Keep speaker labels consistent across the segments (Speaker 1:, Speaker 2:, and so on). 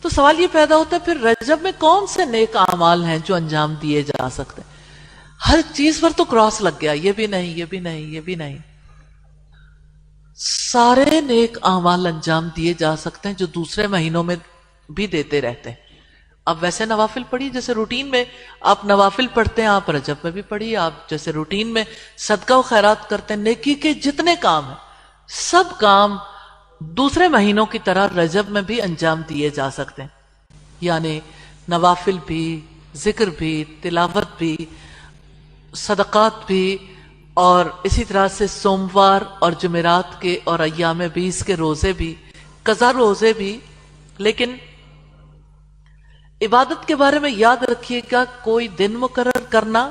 Speaker 1: تو سوال یہ پیدا ہوتا ہے پھر رجب میں کون سے نیک اعمال ہیں جو انجام دیے جا سکتے ہیں؟ ہر چیز پر تو کراس لگ گیا، یہ بھی نہیں، یہ بھی نہیں، یہ بھی نہیں۔ سارے نیک اعمال انجام دیے جا سکتے ہیں جو دوسرے مہینوں میں بھی دیتے رہتے ہیں۔ اب ویسے نوافل پڑھی، جیسے روٹین میں آپ نوافل پڑھتے ہیں، آپ رجب میں بھی پڑھی، آپ جیسے روٹین میں صدقہ و خیرات کرتے ہیں، نیکی کے جتنے کام ہیں سب کام دوسرے مہینوں کی طرح رجب میں بھی انجام دیے جا سکتے ہیں، یعنی نوافل بھی، ذکر بھی، تلاوت بھی، صدقات بھی، اور اسی طرح سے سوموار اور جمعرات کے اور ایام 20 کے روزے بھی، قضا روزے بھی۔ لیکن عبادت کے بارے میں یاد رکھیے گا، کوئی دن مقرر کرنا،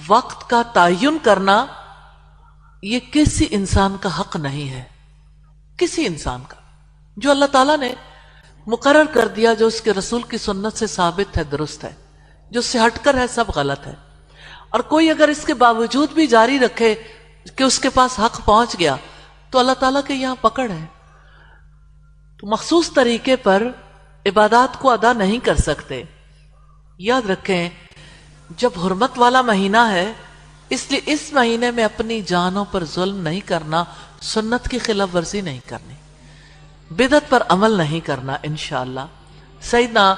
Speaker 1: وقت کا تعین کرنا، یہ کسی انسان کا حق نہیں ہے، کسی انسان کا۔ جو اللہ تعالیٰ نے مقرر کر دیا، جو اس کے رسول کی سنت سے ثابت ہے، درست ہے، جو اس سے ہٹ کر ہے سب غلط ہے۔ اور کوئی اگر اس کے باوجود بھی جاری رکھے کہ اس کے پاس حق پہنچ گیا تو اللہ تعالیٰ کے یہاں پکڑ ہے، تو مخصوص طریقے پر عبادات کو ادا نہیں کر سکتے۔ یاد رکھیں جب حرمت والا مہینہ ہے، اس لیے اس مہینے میں اپنی جانوں پر ظلم نہیں کرنا، سنت کی خلاف ورزی نہیں کرنی، بدعت پر عمل نہیں کرنا انشاءاللہ۔ سیدنا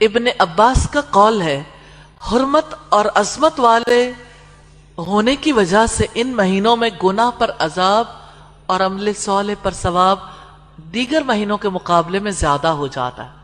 Speaker 1: ابن عباس کا قول ہے، حرمت اور عظمت والے ہونے کی وجہ سے ان مہینوں میں گناہ پر عذاب اور عمل صالح پر ثواب دیگر مہینوں کے مقابلے میں زیادہ ہو جاتا ہے۔